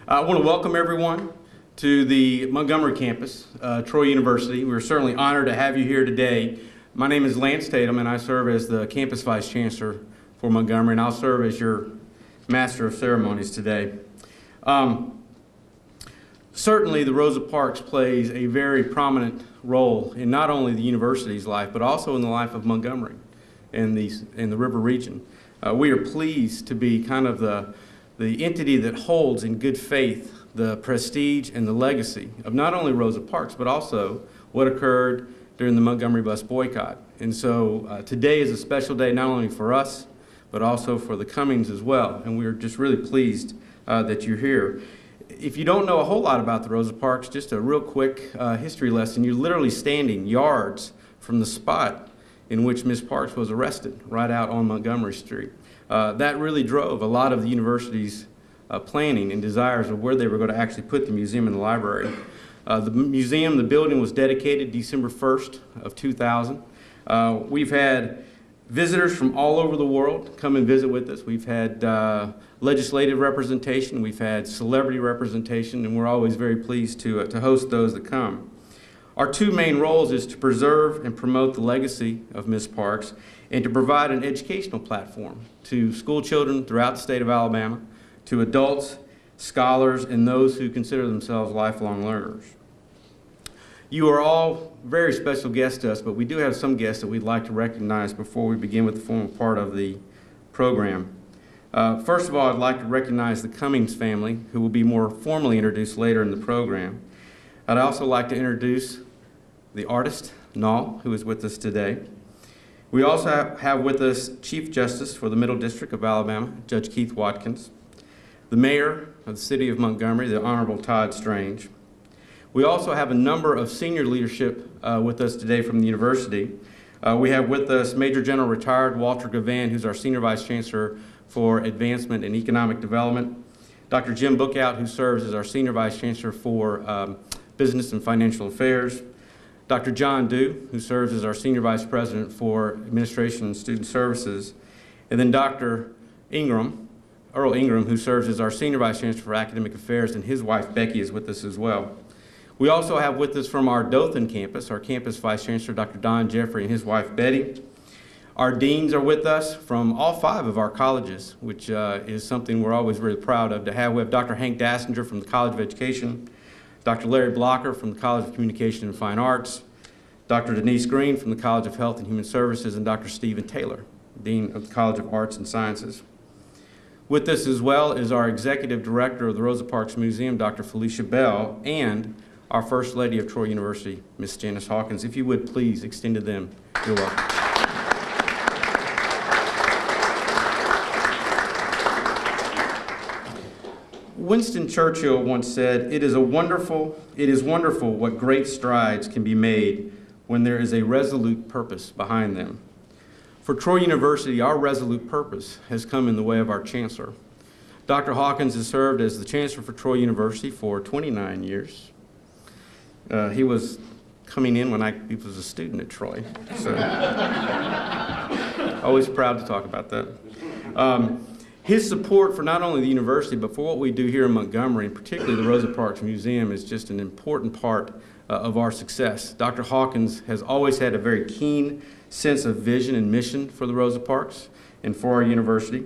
I want to welcome everyone to the Montgomery campus, Troy University. We're certainly honored to have you here today. My name is Lance Tatum, and I serve as the campus vice chancellor for Montgomery, and I'll serve as your master of ceremonies today. Certainly, the Rosa Parks plays a very prominent role in not only the university's life, but also in the life of Montgomery and the river region. We are pleased to be kind of the entity that holds in good faith the prestige and the legacy of not only Rosa Parks, but also what occurred during the Montgomery bus boycott. And so today is a special day not only for us, but also for the Cummings as well. And we're just really pleased that you're here. If you don't know a whole lot about the Rosa Parks, just a real quick history lesson. You're literally standing yards from the spot in which Ms. Parks was arrested, right out on Montgomery Street. That really drove a lot of the university's planning and desires of where they were going to actually put the museum and the library. The building was dedicated December 1st of 2000. We've had visitors from all over the world come and visit with us. We've had legislative representation, we've had celebrity representation, and we're always very pleased to host those that come. Our two main roles is to preserve and promote the legacy of Ms. Parks and to provide an educational platform to school children throughout the state of Alabama, to adults, scholars, and those who consider themselves lifelong learners. You are all very special guests to us, but we do have some guests that we'd like to recognize before we begin with the formal part of the program. First of all, I'd like to recognize the Cummings family, who will be more formally introduced later in the program. I'd also like to introduce the artist, Nall, who is with us today. We also have with us Chief Justice for the Middle District of Alabama, Judge Keith Watkins, the Mayor of the City of Montgomery, the Honorable Todd Strange. We also have a number of senior leadership with us today from the university. We have with us Major General Retired Walter Gavan, who's our Senior Vice Chancellor for Advancement and Economic Development, Dr. Jim Bookout, who serves as our Senior Vice Chancellor for Business and Financial Affairs, Dr. John Dew, who serves as our Senior Vice President for Administration and Student Services, and then Dr. Earl Ingram, who serves as our Senior Vice Chancellor for Academic Affairs, and his wife Becky is with us as well. We also have with us from our Dothan campus, our campus Vice Chancellor, Dr. Don Jeffrey, and his wife Betty. Our deans are with us from all 5 of our colleges, which is something we're always really proud of to have. We have Dr. Hank Dassinger from the College of Education, Dr. Larry Blocker from the College of Communication and Fine Arts, Dr. Denise Green from the College of Health and Human Services, and Dr. Stephen Taylor, Dean of the College of Arts and Sciences. With us as well is our Executive Director of the Rosa Parks Museum, Dr. Felicia Bell, and our First Lady of Troy University, Ms. Janice Hawkins. If you would please extend to them, you're welcome. Winston Churchill once said, it is wonderful what great strides can be made when there is a resolute purpose behind them. For Troy University, our resolute purpose has come in the way of our chancellor. Dr. Hawkins has served as the chancellor for Troy University for 29 years. He was coming in when he was a student at Troy, so always proud to talk about that. His support for not only the university, but for what we do here in Montgomery, and particularly the Rosa Parks Museum, is just an important part of our success. Dr. Hawkins has always had a very keen sense of vision and mission for the Rosa Parks and for our university,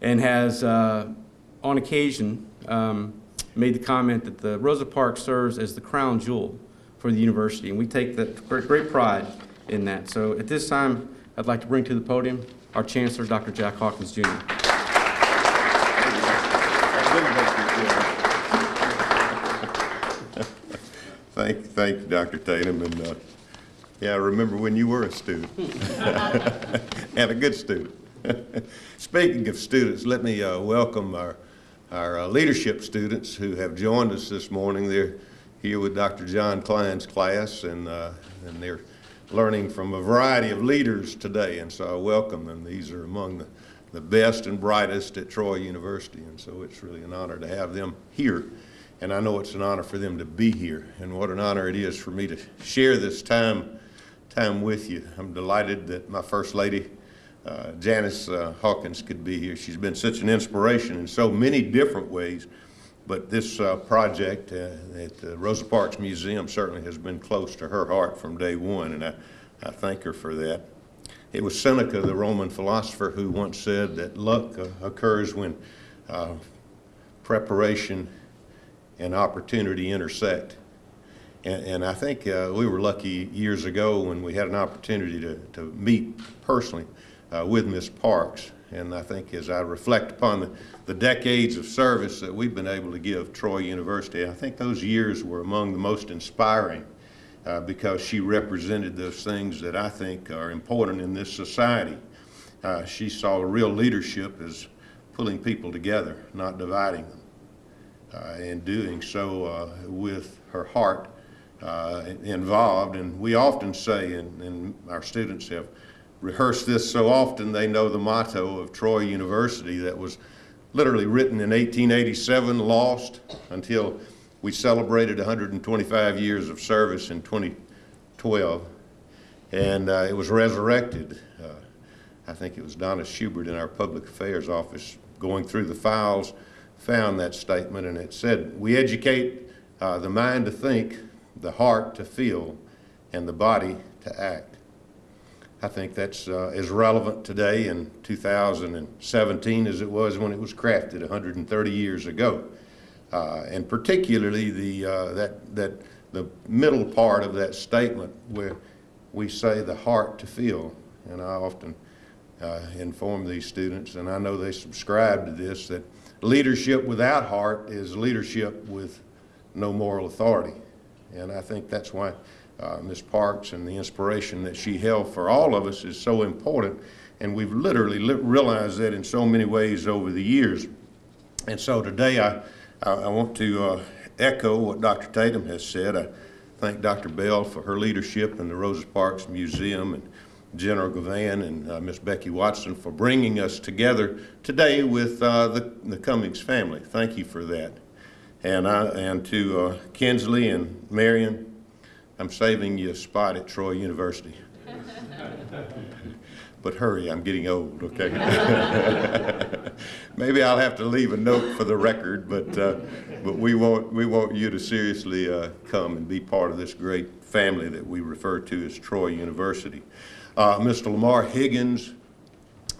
and has, on occasion, made the comment that the Rosa Parks serves as the crown jewel for the university, and we take that great pride in that. So at this time, I'd like to bring to the podium our Chancellor, Dr. Jack Hawkins, Jr. Thank you, Dr. Tatum, and yeah, I remember when you were a student, and a good student. Speaking of students, let me welcome our leadership students who have joined us this morning. They're here with Dr. John Klein's class, and they're learning from a variety of leaders today, and so I welcome them. These are among the best and brightest at Troy University, and so it's really an honor to have them here. And I know it's an honor for them to be here, and what an honor it is for me to share this time with you. I'm delighted that my First Lady, Janice Hawkins, could be here. She's been such an inspiration in so many different ways, But this project at the Rosa Parks Museum certainly has been close to her heart from day one, and I thank her for that. It was Seneca, the Roman philosopher, who once said that luck occurs when preparation and opportunity intersect. And I think we were lucky years ago when we had an opportunity to meet personally with Miss Parks. And I think as I reflect upon the decades of service that we've been able to give Troy University, I think those years were among the most inspiring because she represented those things that I think are important in this society. She saw real leadership as pulling people together, not dividing them, and doing so with her heart involved. And we often say, and our students have rehearsed this so often, they know the motto of Troy University that was literally written in 1887, lost until we celebrated 125 years of service in 2012, and it was resurrected. I think it was Donna Schubert in our public affairs office going through the files found that statement, and it said, "We educate the mind to think, the heart to feel, and the body to act." I think that's as relevant today in 2017 as it was when it was crafted 130 years ago. And particularly the middle part of that statement where we say the heart to feel. And I often inform these students, and I know they subscribe to this, that leadership without heart is leadership with no moral authority. And I think that's why Ms. Parks and the inspiration that she held for all of us is so important, and we've literally realized that in so many ways over the years. And so today I want to echo what Dr. Tatum has said. I thank Dr. Bell for her leadership in the Rosa Parks Museum, and General Gavan and Ms. Becky Watson for bringing us together today with the Cummings family. Thank you for that. And to Kinsley and Marion, I'm saving you a spot at Troy University. But hurry, I'm getting old, okay? Maybe I'll have to leave a note for the record, but we want you to seriously come and be part of this great family that we refer to as Troy University. Mr. Lamar Higgins,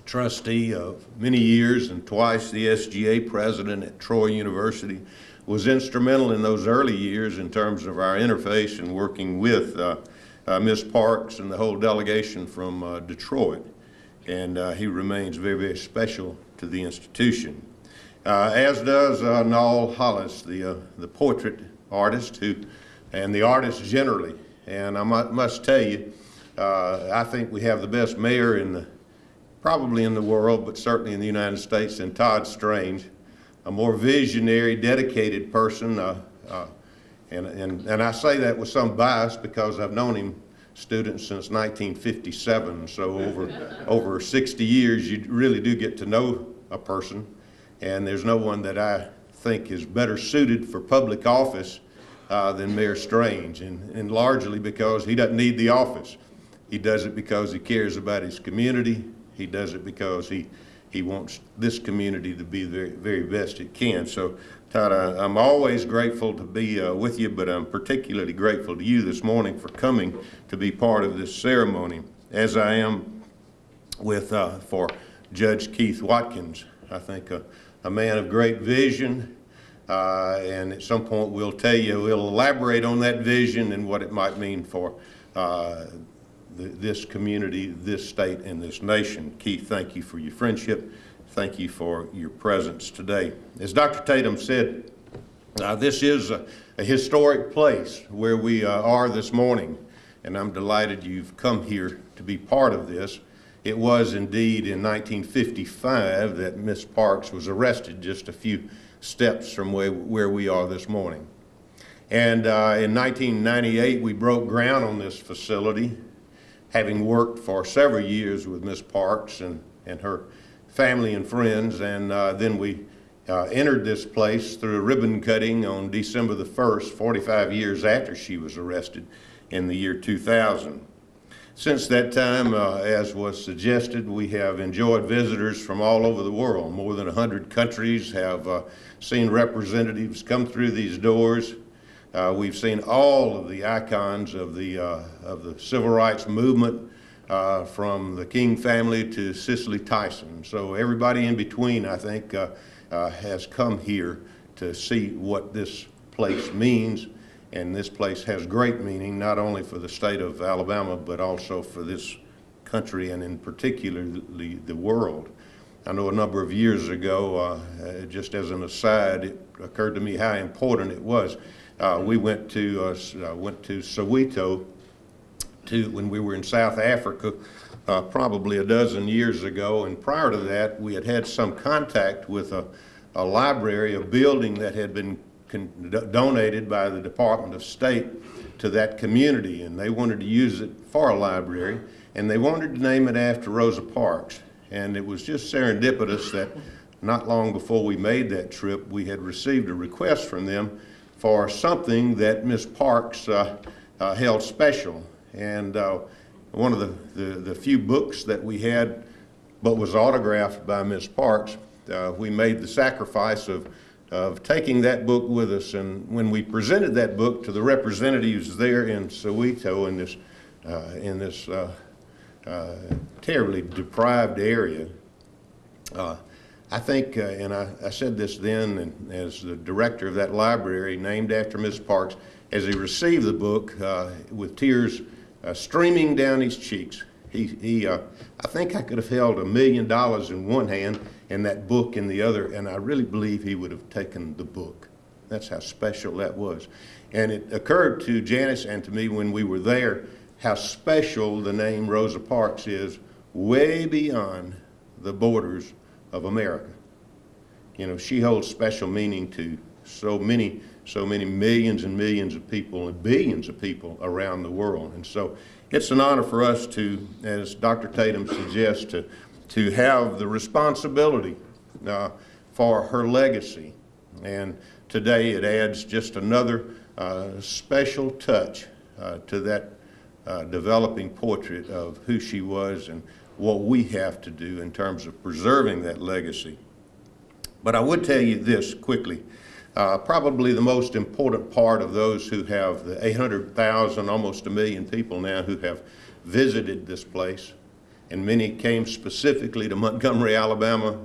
trustee of many years and twice the SGA president at Troy University, was instrumental in those early years in terms of our interface and working with Ms. Parks and the whole delegation from Detroit. And he remains very, very special to the institution. As does Nall Hollis, the portrait artist and the artist generally. And I must tell you, I think we have the best mayor probably in the world, but certainly in the United States, than Todd Strange. A more visionary, dedicated person, and I say that with some bias because I've known him, students, since 1957. So over 60 years, you really do get to know a person, and there's no one that I think is better suited for public office than Mayor Strange, and largely because he doesn't need the office. He does it because he cares about his community. He does it because he wants this community to be the very, very best it can. So, Todd, I'm always grateful to be with you, but I'm particularly grateful to you this morning for coming to be part of this ceremony, as I am for Judge Keith Watkins. I think a man of great vision, and at some point we'll elaborate on that vision and what it might mean for this community, this state, and this nation. Keith, thank you for your friendship. Thank you for your presence today. As Dr. Tatum said, this is a historic place where we are this morning, and I'm delighted you've come here to be part of this. It was indeed in 1955 that Miss Parks was arrested, just a few steps from where we are this morning. And in 1998, we broke ground on this facility, having worked for several years with Miss Parks and her family and friends, and then we entered this place through a ribbon cutting on December the 1st, 45 years after she was arrested in the year 2000. Since that time, as was suggested, we have enjoyed visitors from all over the world. More than 100 countries have seen representatives come through these doors. We've seen all of the icons of the civil rights movement, from the King family to Cicely Tyson. So everybody in between, I think, has come here to see what this place means. And this place has great meaning, not only for the state of Alabama, but also for this country and in particular the world. I know a number of years ago, just as an aside, it occurred to me how important it was. We went to Soweto when we were in South Africa, probably a dozen years ago, and prior to that, we had had some contact with a library, a building that had been donated by the Department of State to that community, and they wanted to use it for a library, and they wanted to name it after Rosa Parks. And it was just serendipitous that not long before we made that trip, we had received a request from them for something that Miss Parks held special. And one of the few books that we had, but was autographed by Miss Parks, we made the sacrifice of taking that book with us. And when we presented that book to the representatives there in Soweto, in this terribly deprived area, I think, and I said this then, and as the director of that library named after Miss Parks, as he received the book with tears streaming down his cheeks, I think I could have held $1 million in one hand and that book in the other, and I really believe he would have taken the book. That's how special that was. And it occurred to Janice and to me when we were there how special the name Rosa Parks is way beyond the borders of America. You know, she holds special meaning to so many millions and millions of people and billions of people around the world. And so it's an honor for us to, as Dr. Tatum suggests, to have the responsibility for her legacy. And today it adds just another special touch to that developing portrait of who she was and what we have to do in terms of preserving that legacy. But I would tell you this quickly. Probably the most important part of those who have the 800,000, almost 1 million people now who have visited this place, and many came specifically to Montgomery, Alabama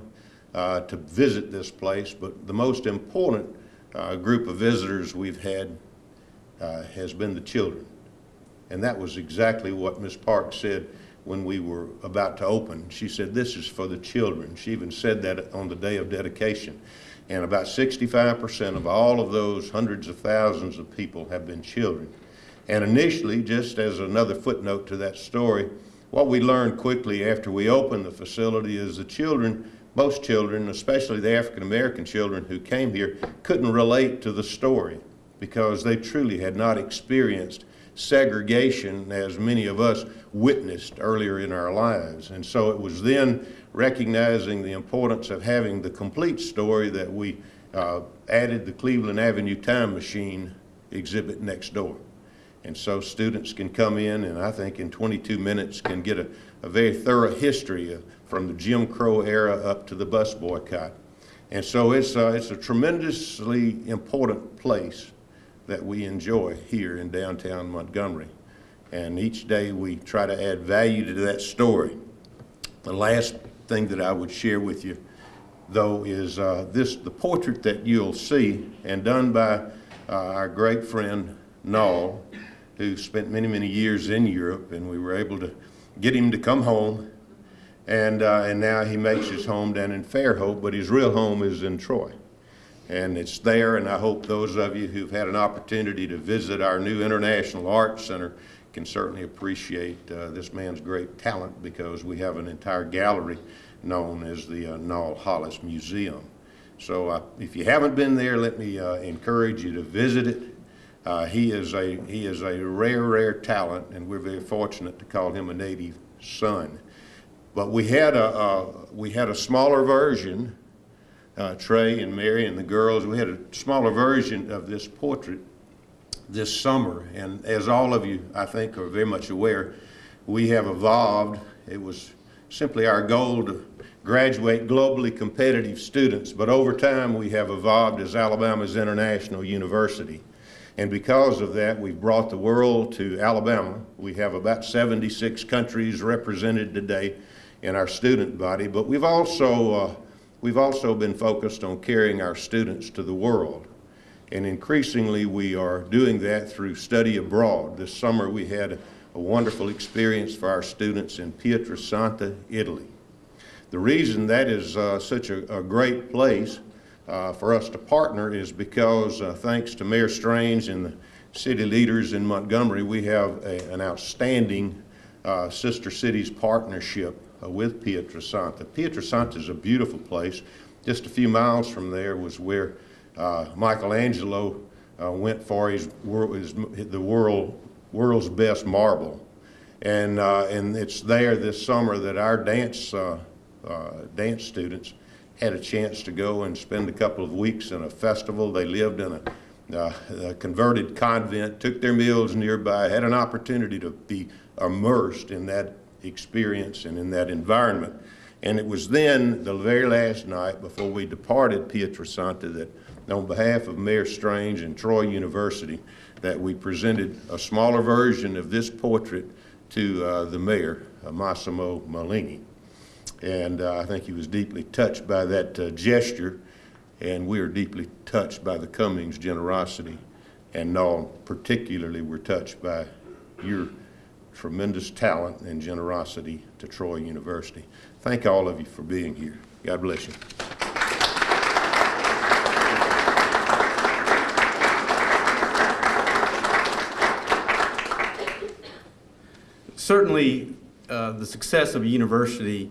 to visit this place, but the most important group of visitors we've had has been the children. And that was exactly what Ms. Parks said when we were about to open. She said, "This is for the children." She even said that on the day of dedication. And about 65% of all of those hundreds of thousands of people have been children. And initially, just as another footnote to that story, what we learned quickly after we opened the facility is the children, most children, especially the African American children who came here, couldn't relate to the story because they truly had not experienced segregation as many of us witnessed earlier in our lives. And so it was then recognizing the importance of having the complete story that we added the Cleveland Avenue Time Machine exhibit next door. And so students can come in and I think in 22 minutes can get a very thorough history from the Jim Crow era up to the bus boycott. And so it's a tremendously important place that we enjoy here in downtown Montgomery. And each day we try to add value to that story. The last thing that I would share with you, though, is the portrait that you'll see, and done by our great friend Nall, who spent many, many years in Europe, and we were able to get him to come home, and now he makes his home down in Fairhope, but his real home is in Troy. And it's there, and I hope those of you who've had an opportunity to visit our new International Arts Center can certainly appreciate this man's great talent, because we have an entire gallery known as the Nall Museum. So if you haven't been there, let me encourage you to visit it. He is a rare talent, and we're very fortunate to call him a native son. But we had a smaller version. Trey and Mary and the girls, we had a smaller version of this portrait this summer. And as all of you, I think, are very much aware, we have evolved. It was simply our goal to graduate globally competitive students, but over time we have evolved as Alabama's international university. And because of that, we've brought the world to Alabama. We have about 76 countries represented today in our student body, but we've also been focused on carrying our students to the world. And increasingly we are doing that through study abroad. This summer we had a wonderful experience for our students in Pietrasanta, Italy. The reason that is such a great place for us to partner is because thanks to Mayor Strange and the city leaders in Montgomery, we have an outstanding Sister Cities partnership with Pietrasanta. Pietrasanta is a beautiful place. Just a few miles from there was where Michelangelo went for the world's best marble. And it's there this summer that our dance students had a chance to go and spend a couple of weeks in a festival. They lived in a converted convent, took their meals nearby, had an opportunity to be immersed in that experience and in that environment. And it was then, the very last night before we departed Pietrasanta, that on behalf of Mayor Strange and Troy University, that we presented a smaller version of this portrait to the mayor, Massimo Malini. And I think he was deeply touched by that gesture, and we are deeply touched by the Cummings generosity. And Nall, particularly, we're touched by your tremendous talent and generosity to Troy University. Thank all of you for being here. God bless you. Certainly, the success of a university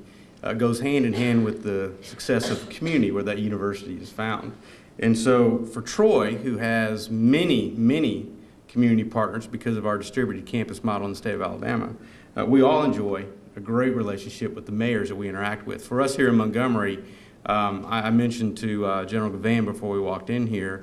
goes hand in hand with the success of the community where that university is found. And so for Troy, who has many, many community partners because of our distributed campus model in the state of Alabama, we all enjoy a great relationship with the mayors that we interact with. For us here in Montgomery, I mentioned to General Gavan before we walked in here,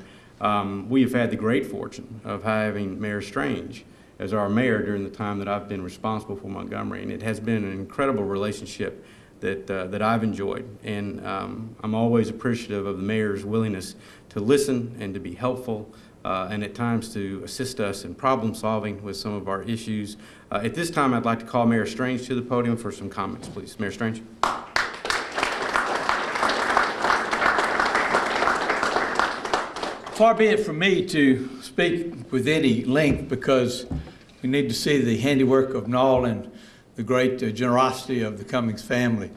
we have had the great fortune of having Mayor Strange as our mayor during the time that I've been responsible for Montgomery, and it has been an incredible relationship that I've enjoyed. And I'm always appreciative of the mayor's willingness to listen and to be helpful and at times to assist us in problem solving with some of our issues. At this time, I'd like to call Mayor Strange to the podium for some comments, please. Mayor Strange. Far be it from me to speak with any length, because we need to see the handiwork of Nall and the great generosity of the Cummings family.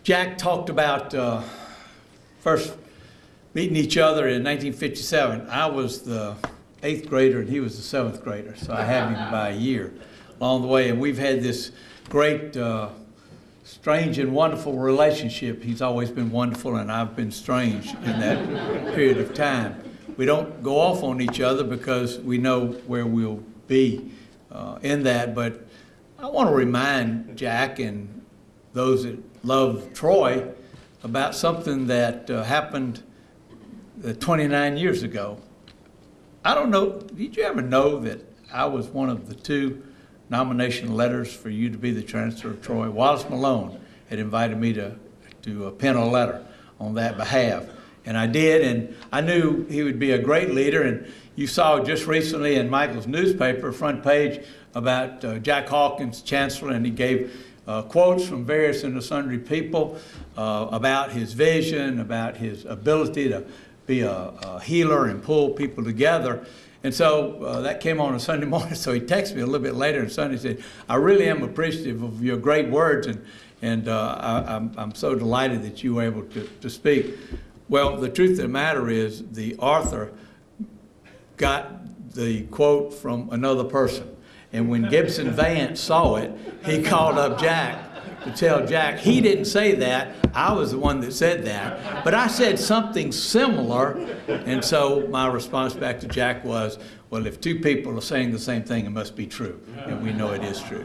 Jack talked about first meeting each other in 1957. I was the 8th grader and he was the 7th grader, so I had him by a year along the way. And we've had this great, strange and wonderful relationship. He's always been wonderful and I've been strange in that period of time. We don't go off on each other because we know where we'll be in that, but I want to remind Jack and those that love Troy about something that happened 29 years ago. I don't know, did you ever know that I was one of the 2 nomination letters for you to be the Chancellor of Troy? Wallace Malone had invited me to pen a letter on that behalf, and I did, and I knew he would be a great leader. And you saw just recently in Michael's newspaper, front page, about Jack Hawkins, Chancellor, and he gave quotes from various and sundry people about his vision, about his ability to be a healer and pull people together. And so that came on a Sunday morning, so he texted me a little bit later on Sunday and said, I really am appreciative of your great words, and I'm so delighted that you were able to speak. Well, the truth of the matter is the author got the quote from another person. And when Gibson Vance saw it, he called up Jack to tell Jack, he didn't say that, I was the one that said that, but I said something similar. And so my response back to Jack was, well, if 2 people are saying the same thing, it must be true, and we know it is true.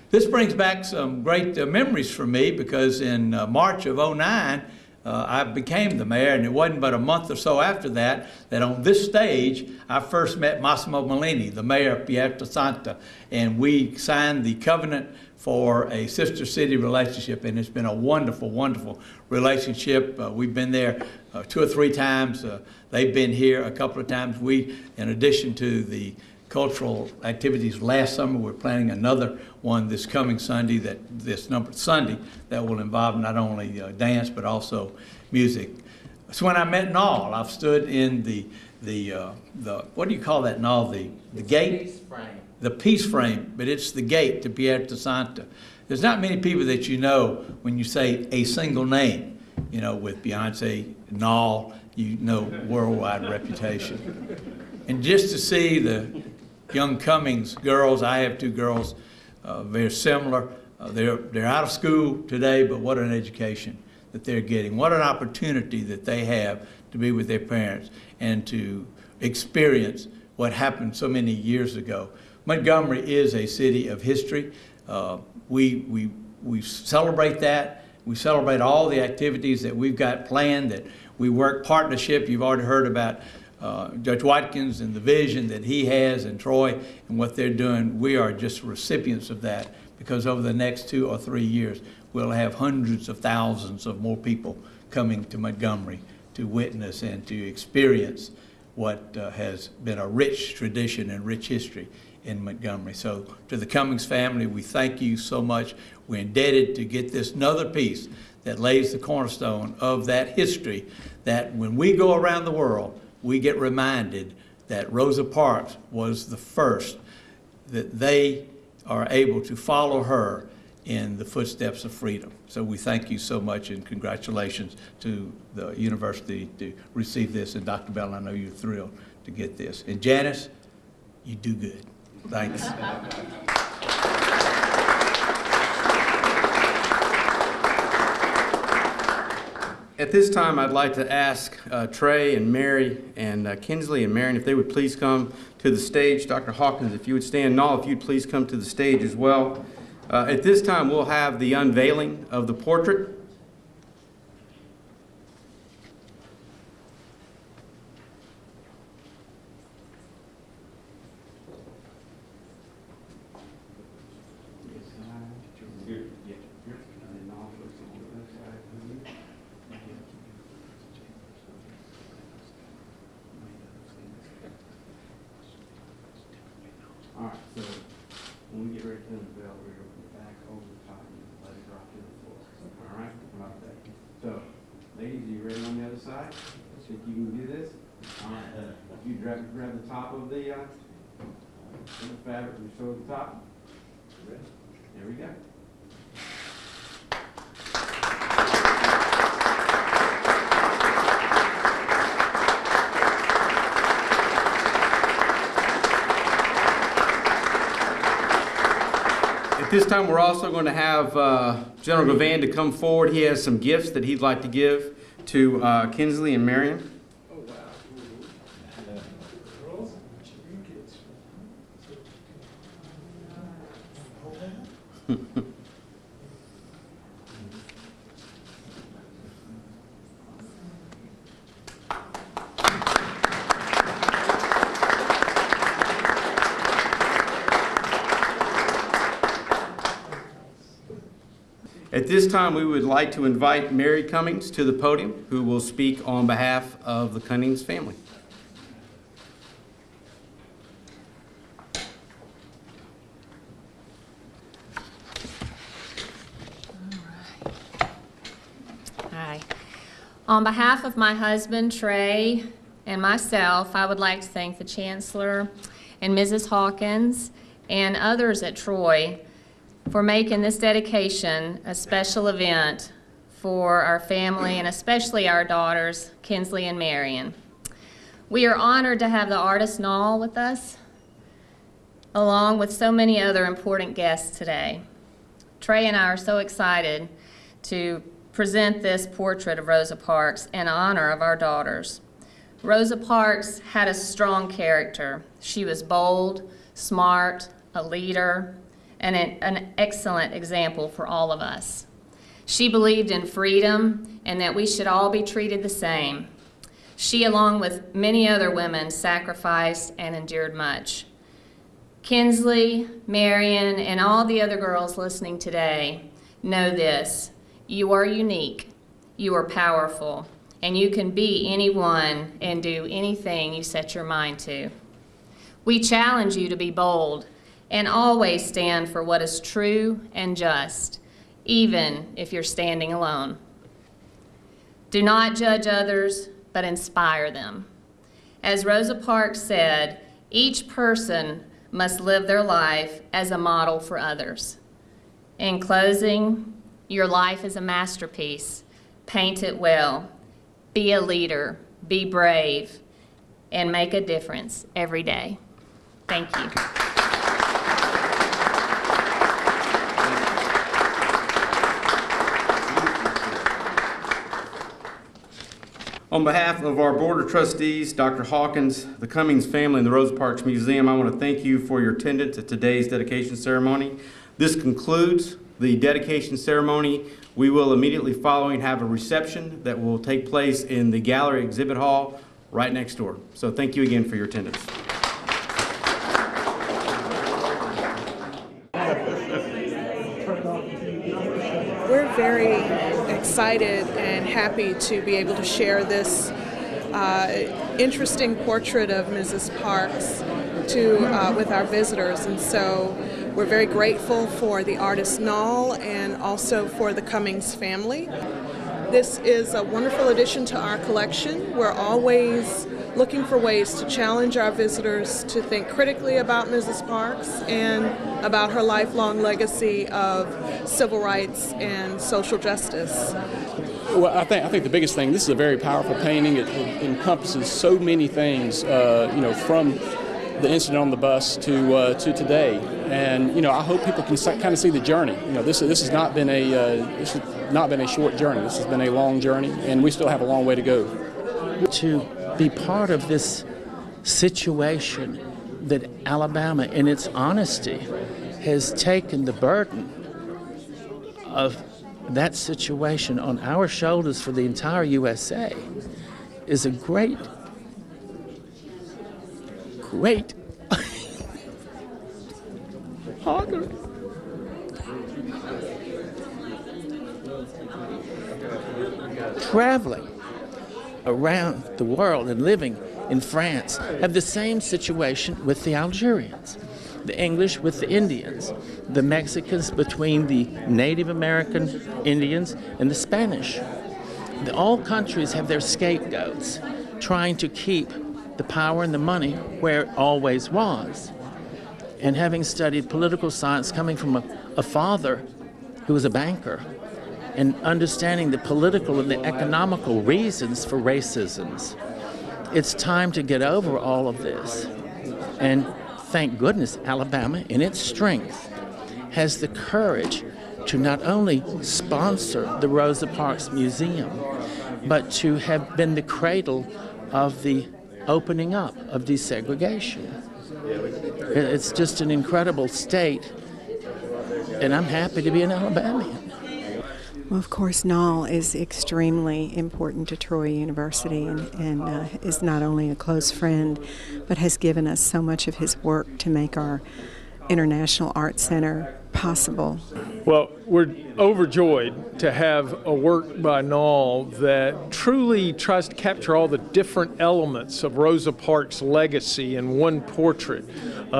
This brings back some great memories for me, because in March of '09, I became the mayor, and it wasn't but a month or so after that on this stage I first met Massimo Mellini, the mayor of Pietrasanta, and we signed the covenant for a sister city relationship, and it's been a wonderful, wonderful relationship. We've been there 2 or 3 times. They've been here a couple of times. We, in addition to the cultural activities last summer, we're planning another one this coming Sunday, Sunday, that will involve not only dance but also music. So when I met Nall, I've stood in the what do you call that, Nall? The gate? Peace frame. The peace frame, but it's the gate to Pietrasanta. There's not many people that you know when you say a single name. You know, with Beyonce, Nall, you know, worldwide reputation. And just to see the young Cummings girls, I have 2 girls, very similar. They're out of school today, but what an education that they're getting. What an opportunity that they have to be with their parents and to experience what happened so many years ago. Montgomery is a city of history. We celebrate that. We celebrate all the activities that we've got planned, that we work partnership. You've already heard about Judge Watkins and the vision that he has, and Troy and what they're doing. We are just recipients of that, because over the next 2 or 3 years, we'll have hundreds of thousands of more people coming to Montgomery to witness and to experience what has been a rich tradition and rich history in Montgomery. So to the Cummings family, we thank you so much. We're indebted to get this another piece that lays the cornerstone of that history, that when we go around the world, we get reminded that Rosa Parks was the first, that they are able to follow her in the footsteps of freedom. So we thank you so much, and congratulations to the university to receive this. And Dr. Bell, I know you're thrilled to get this. And Janice, you do good. Thanks. At this time, I'd like to ask Trey and Mary and Kinsley and Marion if they would please come to the stage. Dr. Hawkins, if you would stand. Nall, if you'd please come to the stage as well. At this time, we'll have the unveiling of the portrait. All right, so when we get ready to unveil, we're going to put it back over the top and let it drop to the floor. All right, how about that? So, ladies, are you ready on the other side? Think you can do this? All right, you grab the top of the fabric and show the top. There we go. At this time, we're also going to have General Gavan to come forward. He has some gifts that he'd like to give to Kinsley and Marion. Oh, wow. At this time, we would like to invite Mary Cummings to the podium, who will speak on behalf of the Cummings family. Hi. On behalf of my husband, Trey, and myself, I would like to thank the Chancellor and Mrs. Hawkins and others at Troy for making this dedication a special event for our family and especially our daughters, Kinsley and Marion. We are honored to have the artist Nall with us, along with so many other important guests today. Trey and I are so excited to present this portrait of Rosa Parks in honor of our daughters. Rosa Parks had a strong character. She was bold, smart, a leader, and an excellent example for all of us. She believed in freedom and that we should all be treated the same. She, along with many other women, sacrificed and endured much. Kinsley, Marion, and all the other girls listening today know this: you are unique, you are powerful, and you can be anyone and do anything you set your mind to. We challenge you to be bold and always stand for what is true and just, even if you're standing alone. Do not judge others, but inspire them. As Rosa Parks said, each person must live their life as a model for others. In closing, your life is a masterpiece. Paint it well. Be a leader, be brave, and make a difference every day. Thank you. On behalf of our Board of Trustees, Dr. Hawkins, the Cummings family, and the Rosa Parks Museum, I want to thank you for your attendance at today's dedication ceremony. This concludes the dedication ceremony. We will immediately following have a reception that will take place in the gallery exhibit hall right next door. So thank you again for your attendance. We're very excited and happy to be able to share this interesting portrait of Mrs. Parks with our visitors. And so we're very grateful for the artist Nall and also for the Cummings family. This is a wonderful addition to our collection. We're always looking for ways to challenge our visitors to think critically about Mrs. Parks and about her lifelong legacy of civil rights and social justice. Well, I think the biggest thing, this is a very powerful painting. It encompasses so many things, from the incident on the bus to today. And I hope people can kind of see the journey. This has not been a short journey. This has been a long journey, and we still have a long way to go. To be part of this situation that Alabama, in its honesty, has taken the burden of that situation on our shoulders for the entire USA is a great honor. Traveling around the world and living in France have the same situation with the Algerians, the English with the Indians, the Mexicans between the Native American Indians and the Spanish. All countries have their scapegoats, trying to keep the power and the money where it always was. And having studied political science, coming from a father who was a banker, and understanding the political and the economical reasons for racisms, it's time to get over all of this. And thank goodness Alabama, in its strength, has the courage to not only sponsor the Rosa Parks Museum, but to have been the cradle of the opening up of desegregation. It's just an incredible state, and I'm happy to be an Alabamian. Well, of course, Nall is extremely important to Troy University and is not only a close friend, but has given us so much of his work to make our International Art Center possible. Well, we're overjoyed to have a work by Nall that truly tries to capture all the different elements of Rosa Parks' legacy in one portrait.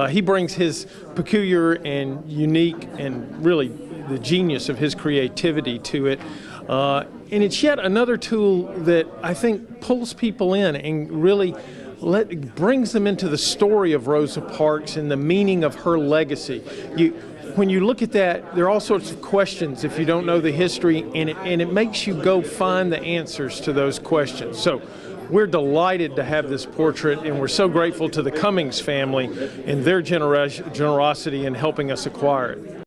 He brings his peculiar and unique and really the genius of his creativity to it. And it's yet another tool that I think pulls people in and really brings them into the story of Rosa Parks and the meaning of her legacy. When you look at that, there are all sorts of questions if you don't know the history, and it makes you go find the answers to those questions. So we're delighted to have this portrait, and we're so grateful to the Cummings family and their generosity in helping us acquire it.